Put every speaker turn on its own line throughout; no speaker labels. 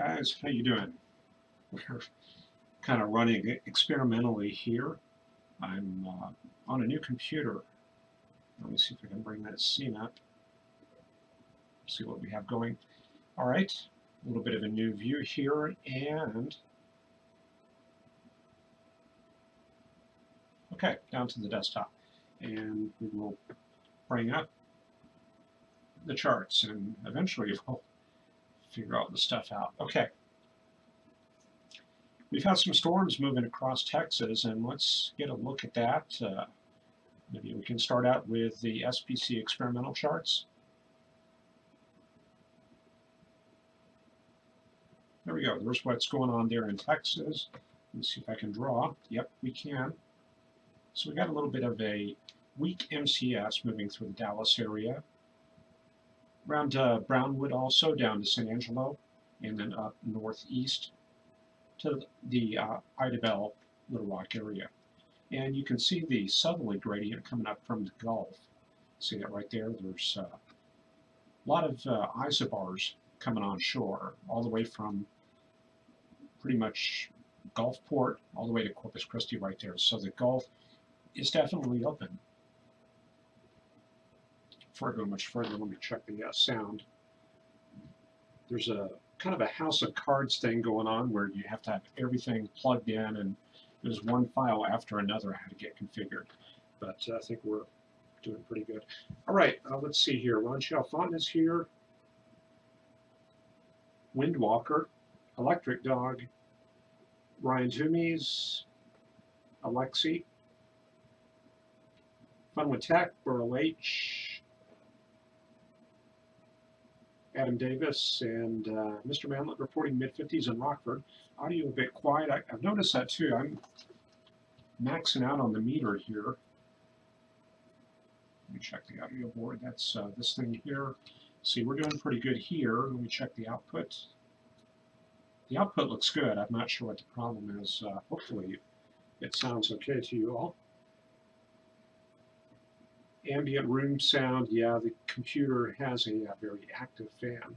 guys, how you doing? We're kind of running experimentally here. I'm on a new computer. Let me see if I can bring that scene up. See what we have going. All right, a little bit of a new view here, and okay, down to the desktop. And we will bring up the charts, and eventually we'll figure all the stuff out. Okay. We've had some storms moving across Texas, and let's get a look at that. Maybe we can start out with the SPC experimental charts. There we go. There's what's going on there in Texas. Let me see if I can draw. Yep, we can. So we got a little bit of a weak MCS moving through the Dallas area. Around Brownwood also, down to San Angelo, and then up northeast to the Idabel, Little Rock area. And you can see the southerly gradient coming up from the Gulf. See that right there? There's a lot of isobars coming on shore, all the way from pretty much Gulfport all the way to Corpus Christi right there. So the Gulf is definitely open. Before I go much further, let me check the sound. There's a kind of a house of cards thing going on where you have to have everything plugged in, and there's one file after another I had to get configured. But I think we're doing pretty good. All right, let's see here. Ron Chalfant is here. Windwalker, Electric Dog, Ryan Toomey's, Alexi, Fun with Tech, Burl H, Adam Davis, and Mr. Manlett reporting mid-50s in Rockford. Audio a bit quiet. I've noticed that too. I'm maxing out on the meter here. Let me check the audio board. That's this thing here. See, we're doing pretty good here. Let me check the output. The output looks good. I'm not sure what the problem is. Hopefully it sounds okay to you all. Ambient room sound, yeah, the computer has a very active fan.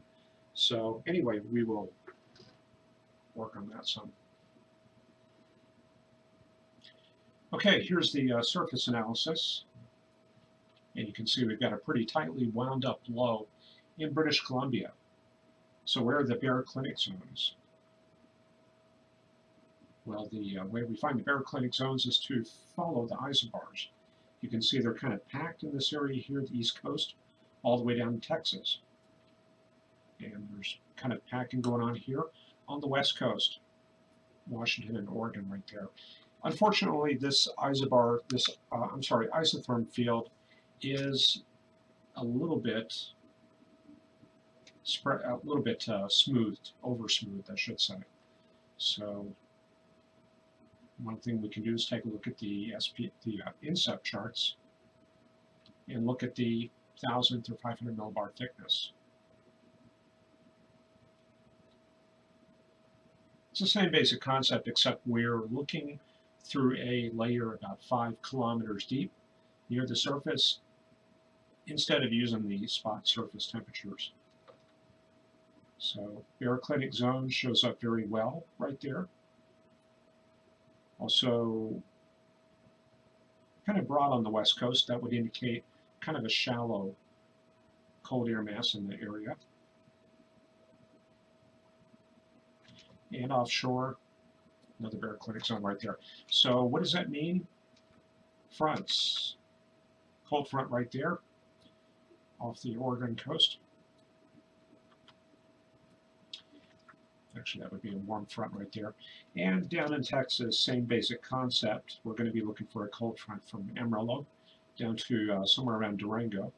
So anyway, we will work on that some. Okay, here's the surface analysis. And you can see we've got a pretty tightly wound up low in British Columbia. So where are the baroclinic zones? Well, the way we find the baroclinic zones is to follow the isobars. You can see they're kind of packed in this area here, the East Coast, all the way down to Texas. And there's kind of packing going on here on the West Coast, Washington and Oregon right there. Unfortunately, this isobar, isotherm field is a little bit smoothed, over smoothed, I should say. So one thing we can do is take a look at the INSEP charts and look at the 1,000 through 500 millibar thickness. It's the same basic concept, except we're looking through a layer about 5 kilometers deep near the surface instead of using the spot surface temperatures. So baroclinic zone shows up very well right there. Also, kind of broad on the West Coast, that would indicate kind of a shallow cold air mass in the area. And offshore, another baroclinic zone right there. So what does that mean? Fronts. Cold front right there off the Oregon coast. Actually, that would be a warm front right there. And down in Texas, same basic concept. We're going to be looking for a cold front from Amarillo down to somewhere around Durango.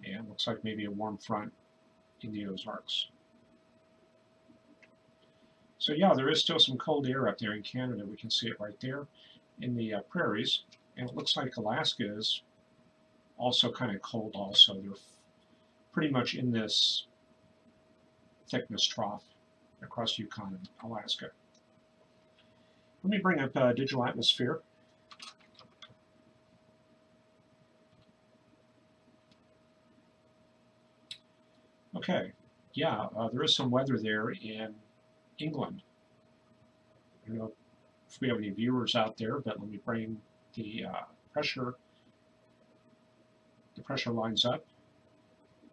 And looks like maybe a warm front in the Ozarks. So yeah, there is still some cold air up there in Canada. We can see it right there in the prairies. And it looks like Alaska is also kind of cold also. They're pretty much in this thickness trough across Yukon and Alaska. Let me bring up digital atmosphere. Okay, yeah, there is some weather there in England. I don't know if we have any viewers out there, but let me bring the pressure lines up.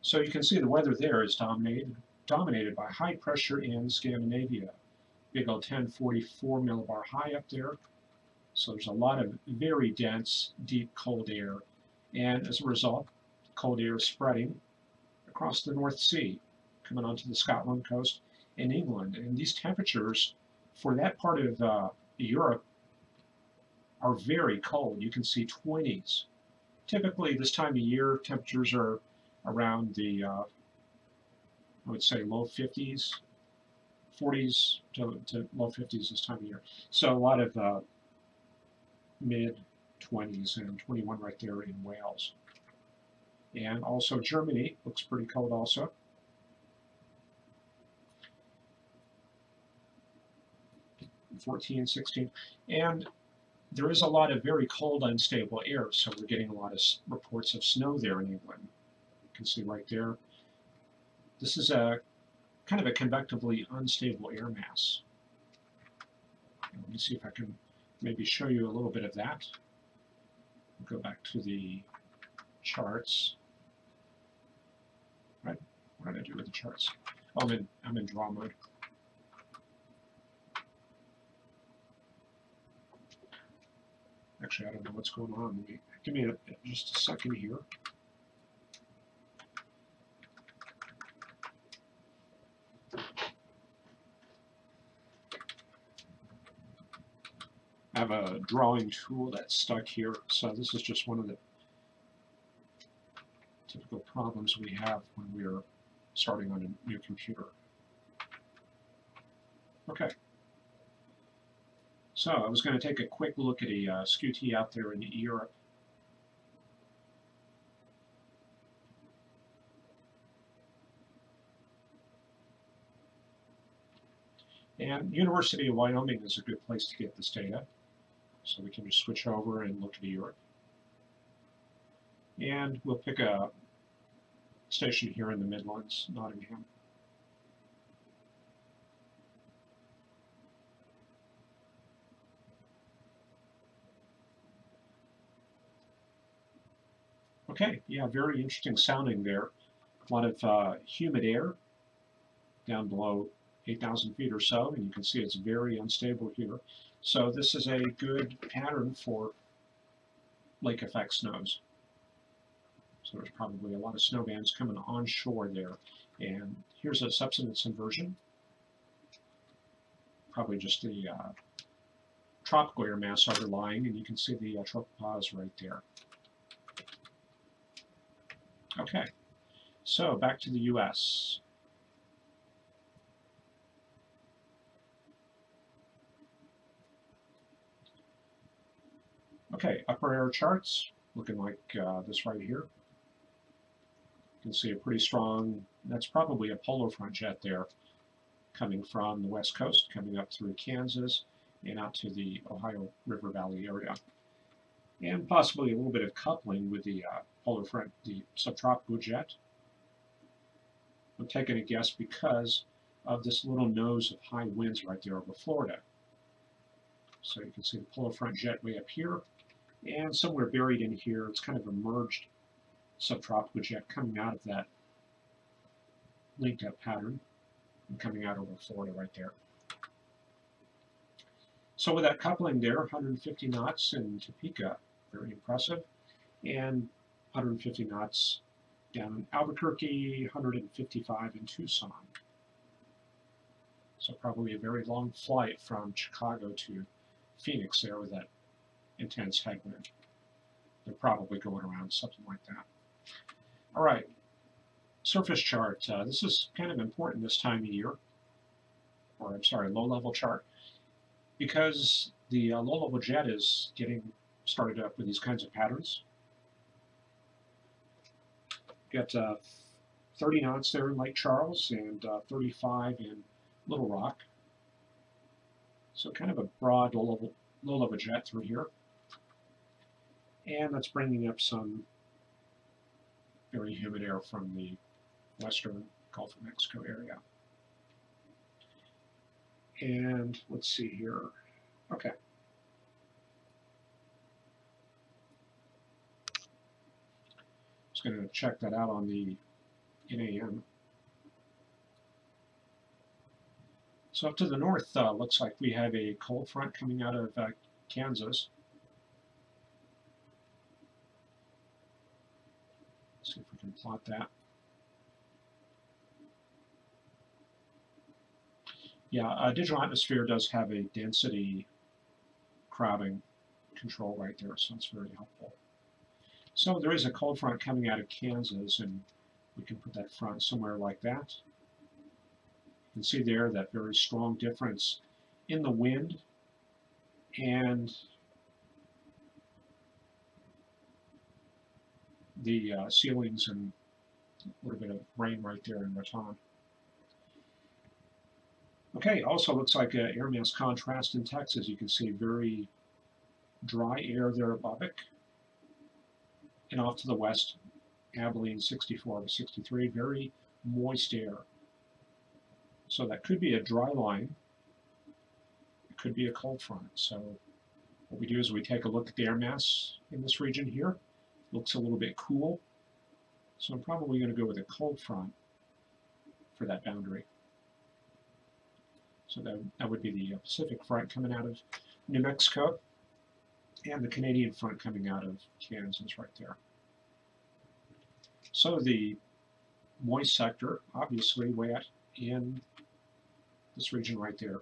So you can see the weather there is dominated by high pressure in Scandinavia. Big old 1044 millibar high up there. So there's a lot of very dense, deep cold air. And as a result, cold air is spreading across the North Sea, coming onto the Scotland coast and England. And these temperatures for that part of Europe are very cold. You can see 20s. Typically, this time of year, temperatures are around the, I would say, low 50s, 40s to low 50s this time of year. So a lot of mid 20s and 21 right there in Wales. And also Germany looks pretty cold also. (14, 16), and there is a lot of very cold, unstable air, so we're getting a lot of reports of snow there in England. You can see right there. This is a kind of a convectively unstable air mass. Let me see if I can maybe show you a little bit of that. We'll go back to the charts. Right? What did I do with the charts? Oh, I'm in draw mode. Actually, I don't know what's going on. Give me just a second here. I have a drawing tool that's stuck here, so this is just one of the typical problems we have when we're starting on a new computer. Okay. So I was going to take a quick look at a SCUT out there in Europe. And University of Wyoming is a good place to get this data. So we can just switch over and look at Europe. And we'll pick a station here in the Midlands, Nottingham. Okay, yeah, very interesting sounding there. A lot of humid air down below 8,000 feet or so, and you can see it's very unstable here. So this is a good pattern for lake effect snows. So there's probably a lot of snow bands coming onshore there. And here's a subsidence inversion. Probably just the tropical air mass underlying, and you can see the tropopause right there. Okay, so back to the US. Okay, upper air charts looking like this right here. You can see a pretty strong, that's probably a polar front jet there coming from the west coast, coming up through Kansas and out to the Ohio River Valley area. And possibly a little bit of coupling with the polar front, the subtropical jet. I'm taking a guess because of this little nose of high winds right there over Florida. So you can see the polar front jet way up here, and somewhere buried in here, it's kind of a merged subtropical jet coming out of that linked up pattern and coming out over Florida right there. So with that coupling there, 150 knots in Topeka, very impressive, and 150 knots down in Albuquerque, 155 in Tucson. So probably a very long flight from Chicago to Phoenix there with that intense headwind. They're probably going around something like that. All right, surface chart. This is kind of important this time of year, or I'm sorry, low-level chart, because the low-level jet is getting started up with these kinds of patterns. Got 30 knots there in Lake Charles and 35 in Little Rock. So kind of a broad low-level jet through here. And that's bringing up some very humid air from the western Gulf of Mexico area. And let's see here. Okay. Just going to check that out on the NAM. So up to the north, looks like we have a cold front coming out of Kansas. Let's see if we can plot that. Yeah, digital atmosphere does have a density crowding control right there, so it's very helpful. So there is a cold front coming out of Kansas, and we can put that front somewhere like that. You can see there that very strong difference in the wind and the ceilings, and a little bit of rain right there in Raton. Okay, also looks like air mass contrast in Texas. You can see very dry air there above it. And off to the west, Abilene 64 to 63, very moist air. So that could be a dry line. It could be a cold front. So what we do is we take a look at the air mass in this region here. It looks a little bit cool. So I'm probably going to go with a cold front for that boundary. So that would be the Pacific front coming out of New Mexico, and the Canadian front coming out of Kansas right there. So the moist sector, obviously wet in this region right there.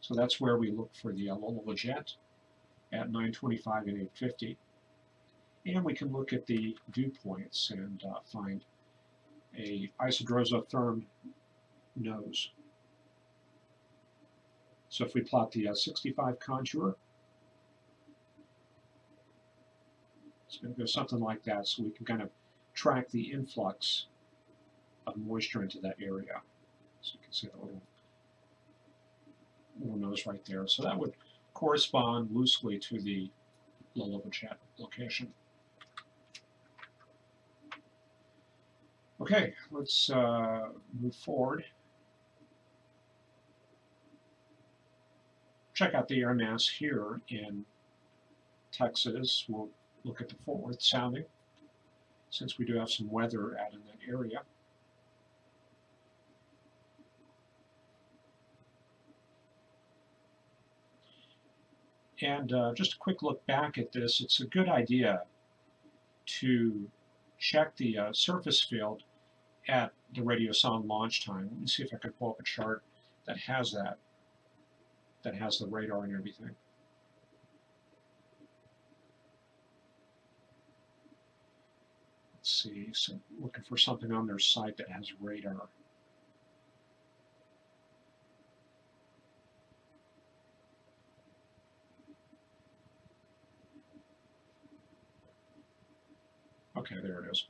So that's where we look for the low-level jet at 925 and 850. And we can look at the dew points and find a isodrosotherm nose. So if we plot the 65 contour, it's going to go something like that, so we can kind of track the influx of moisture into that area. So you can see that little nose right there. So that would correspond loosely to the low-level jet location. Okay, let's move forward. Check out the air mass here in Texas. We'll look at the Fort Worth sounding, since we do have some weather out in that area. And just a quick look back at this, it's a good idea to check the surface field at the radiosonde launch time. Let me see if I can pull up a chart that has that has the radar and everything. Let's see, so looking for something on their site that has radar. Okay, there it is.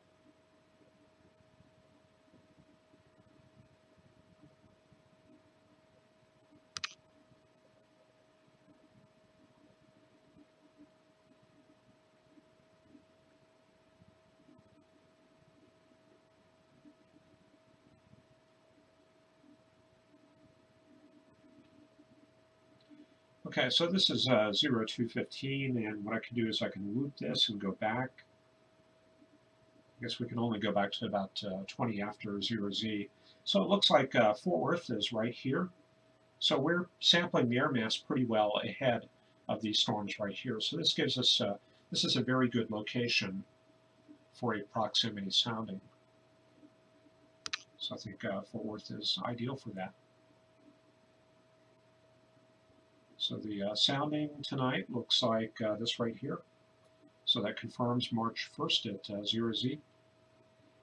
Okay, so this is 0215, and what I can do is I can loop this and go back. I guess we can only go back to about 20 after 0Z. So it looks like Fort Worth is right here. So we're sampling the air mass pretty well ahead of these storms right here. So this gives us, this is a very good location for a proximity sounding. So I think Fort Worth is ideal for that. So the sounding tonight looks like this right here. So that confirms March 1st at 0Z.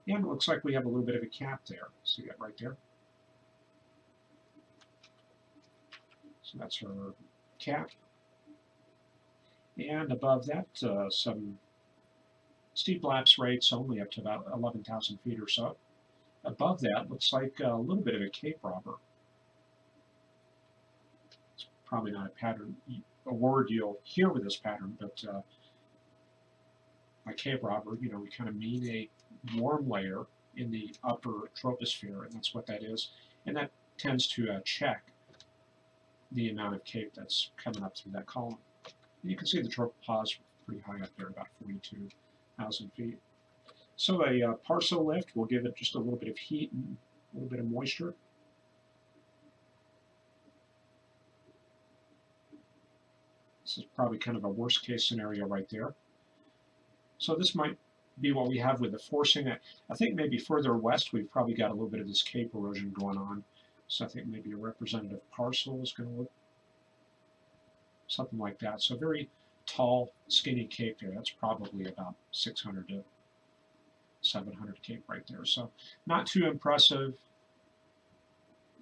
And it looks like we have a little bit of a cap there. See that right there? So that's our cap. And above that, some steep lapse rates only up to about 11,000 feet or so. Above that looks like a little bit of a Cape robber. Probably not a pattern, a word you'll hear with this pattern, but by Cape robber, you know, we kind of mean a warm layer in the upper troposphere, and that's what that is. And that tends to check the amount of CAPE that's coming up through that column. And you can see the tropopause pretty high up there, about 42,000 feet. So a parcel lift will give it just a little bit of heat and a little bit of moisture. This is probably kind of a worst case scenario right there. So this might be what we have with the forcing. I think maybe further west we've probably got a little bit of this CAPE erosion going on. So I think maybe a representative parcel is going to look something like that. So very tall, skinny CAPE there. That's probably about 600 to 700 CAPE right there. So not too impressive.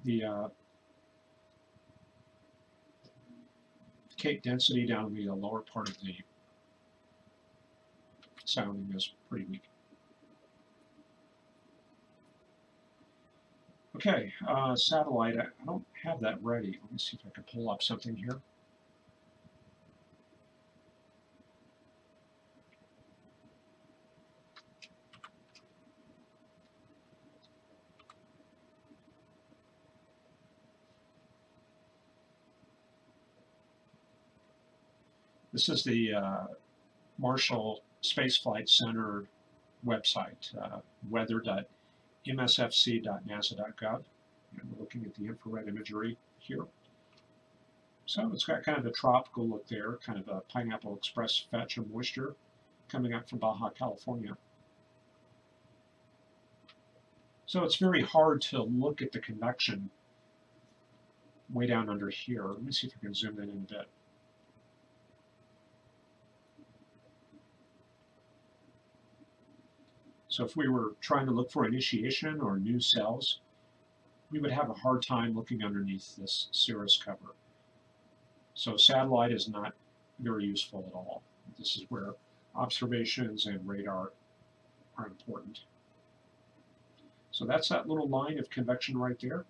The CAPE density down in the lower part of the sounding is pretty weak. Okay, satellite, I don't have that ready. Let me see if I can pull up something here. This is the Marshall Space Flight Center website, weather.msfc.nasa.gov. And we're looking at the infrared imagery here. So it's got kind of a tropical look there, kind of a Pineapple Express fetch of moisture coming up from Baja California. So it's very hard to look at the convection way down under here. Let me see if I can zoom that in a bit. So if we were trying to look for initiation or new cells, we would have a hard time looking underneath this cirrus cover. So satellite is not very useful at all. This is where observations and radar are important. So that's that little line of convection right there.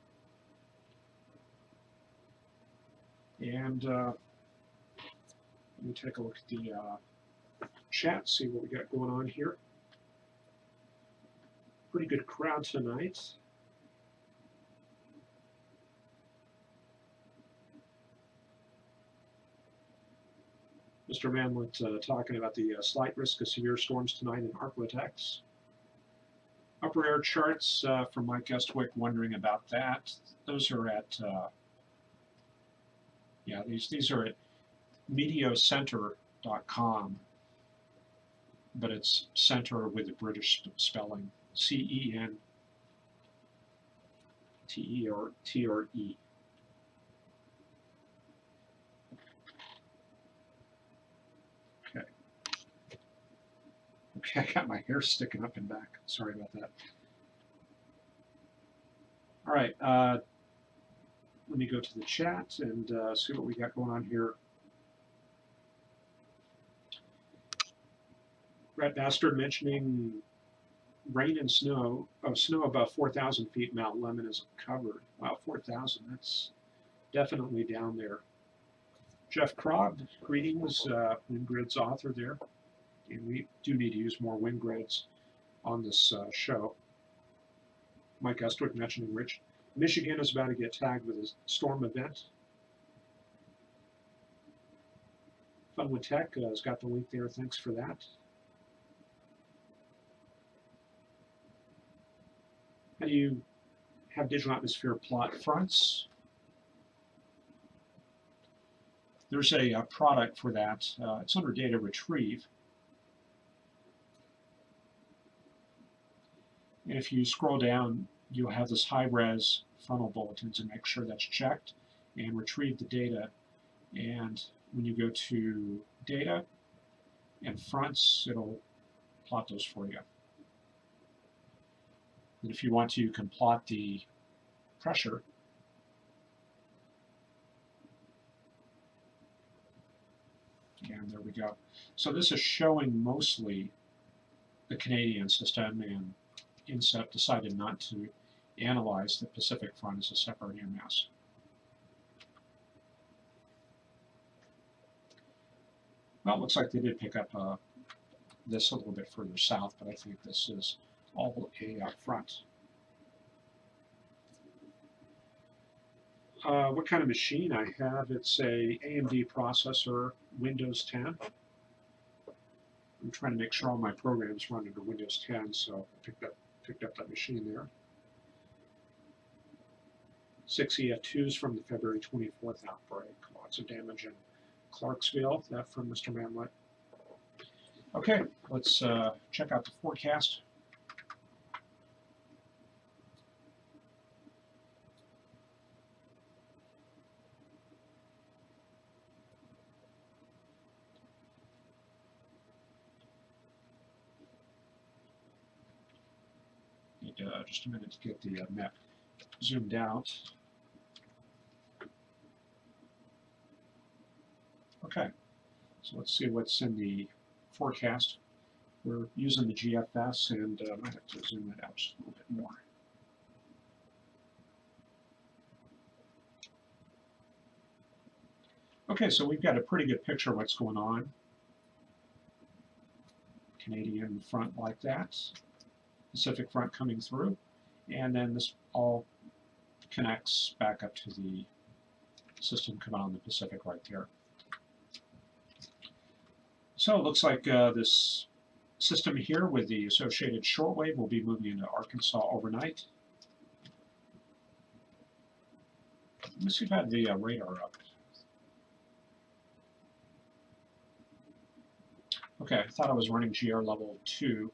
And let me take a look at the chat, see what we got going on here. Pretty good crowd tonight. Mr. Manlett talking about the slight risk of severe storms tonight in Arklatex. Upper air charts from Mike Estwick wondering about that. Those are at, yeah, these are at meteocenter.com, but it's center with the British spelling. C-E-N-T-E-R-T-R-E. Okay. Okay, I got my hair sticking up and back. Sorry about that. All right. Let me go to the chat and see what we got going on here. Rat Bastard mentioning rain and snow. Oh, snow above 4,000 feet. Mount Lemmon is covered. Wow, 4,000. That's definitely down there. Jeff Krog, greetings, WindGrid's author there. And we do need to use more WindGrids on this show. Mike Estwick mentioning Rich. Michigan is about to get tagged with a storm event. Fun with Tech has got the link there. Thanks for that. How do you have digital atmosphere plot fronts? There's a product for that. It's under data retrieve. And if you scroll down, you'll have this high-res funnel bulletins, and make sure that's checked and retrieve the data. And when you go to data and fronts, it'll plot those for you. And if you want to, you can plot the pressure. And there we go. So this is showing mostly the Canadian system, and INSEP decided not to analyze the Pacific front as a separate EMS. Well, it looks like they did pick up this a little bit further south, but I think this is all a front. What kind of machine I have? It's a AMD processor, Windows 10. I'm trying to make sure all my programs run under Windows 10, so I picked up that machine there. 6 EF2s from the February 24th outbreak. Lots of damage in Clarksville. That from Mr. Manlett. Okay, let's check out the forecast. Need just a minute to get the map zoomed out. Okay, so let's see what's in the forecast. We're using the GFS, and I might have to zoom it out just a little bit more. Okay, so we've got a pretty good picture of what's going on. Canadian front like that, Pacific front coming through, and then this all connects back up to the system coming on the Pacific right there. So it looks like this system here with the associated shortwave will be moving into Arkansas overnight. Let me see if I have the radar up. Okay, I thought I was running GR level 2.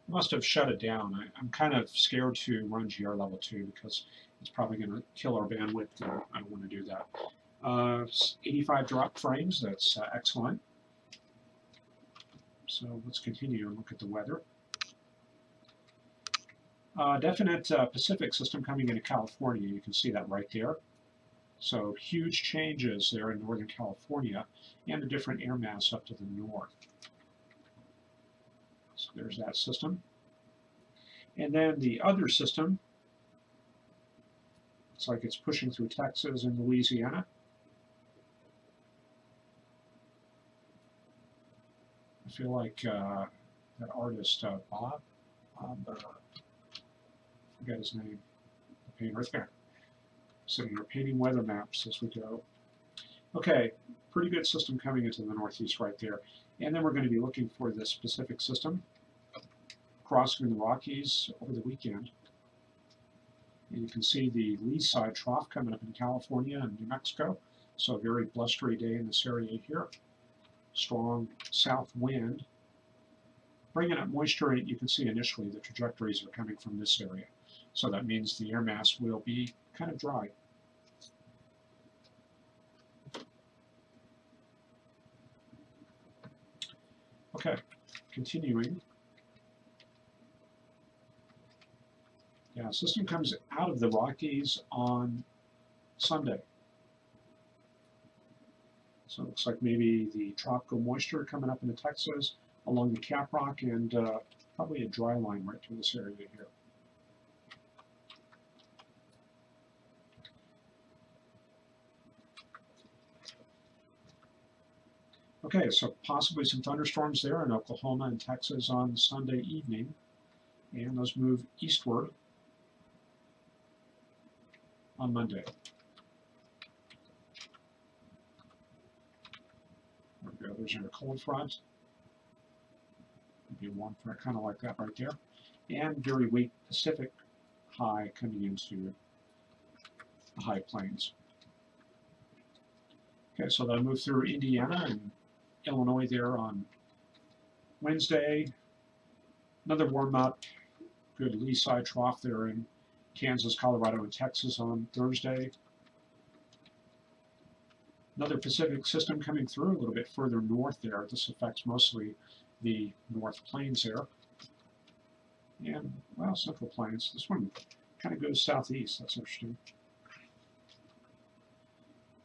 Must have shut it down. I'm kind of scared to run GR level 2 because it's probably going to kill our bandwidth. I don't want to do that. 85 drop frames, that's excellent. So let's continue and look at the weather. Definite Pacific system coming into California. You can see that right there. So huge changes there in Northern California and a different air mass up to the north. So there's that system. And then the other system, looks like it's pushing through Texas and Louisiana. I feel like that artist, Bob, I forget his name, the painter right there. Sitting here painting weather maps as we go. Okay, pretty good system coming into the northeast right there. And then we're going to be looking for this Pacific system crossing the Rockies over the weekend. And you can see the lee side trough coming up in California and New Mexico. So a very blustery day in this area here. Strong south wind. Bringing up moisture, you can see initially the trajectories are coming from this area. So that means the air mass will be kind of dry. Okay, continuing. Yeah, system comes out of the Rockies on Sunday. So it looks like maybe the tropical moisture coming up into Texas along the Cap Rock and probably a dry line right through this area here. Okay, so possibly some thunderstorms there in Oklahoma and Texas on Sunday evening, and those move eastward on Monday. There we go, there's our cold front. Maybe a warm front, kind of like that right there. And very weak Pacific high coming into the high plains. Okay, so they'll move through Indiana and Illinois there on Wednesday. Another warm up, good lee side trough there in Kansas, Colorado, and Texas on Thursday. Another Pacific system coming through a little bit further north there. This affects mostly the North Plains there. And, well, Central Plains. This one kind of goes southeast. That's interesting.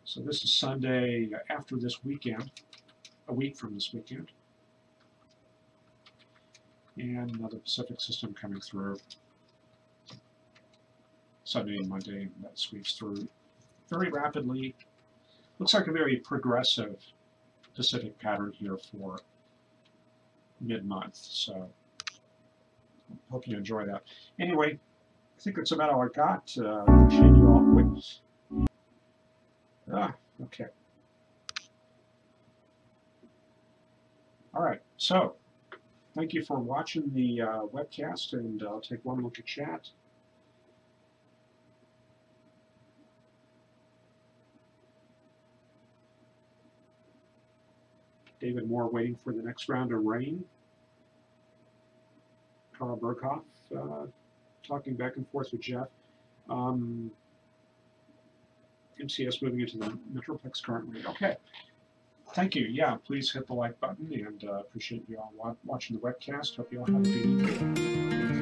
So this is Sunday after this weekend, a week from this weekend. And another Pacific system coming through Sunday and Monday. That sweeps through very rapidly Looks like a very progressive Pacific pattern here for mid-month. So hope you enjoy that. Anyway, I think that's about all I got. Appreciate you all. Wait. Okay. All right. So thank you for watching the webcast, and I'll take one look at chat. David Moore waiting for the next round of rain. Carl Burkhoff talking back and forth with Jeff. MCS moving into the Metroplex currently. Okay. Thank you. Yeah, please hit the like button, and appreciate you all watching the webcast. Hope you all have a good evening.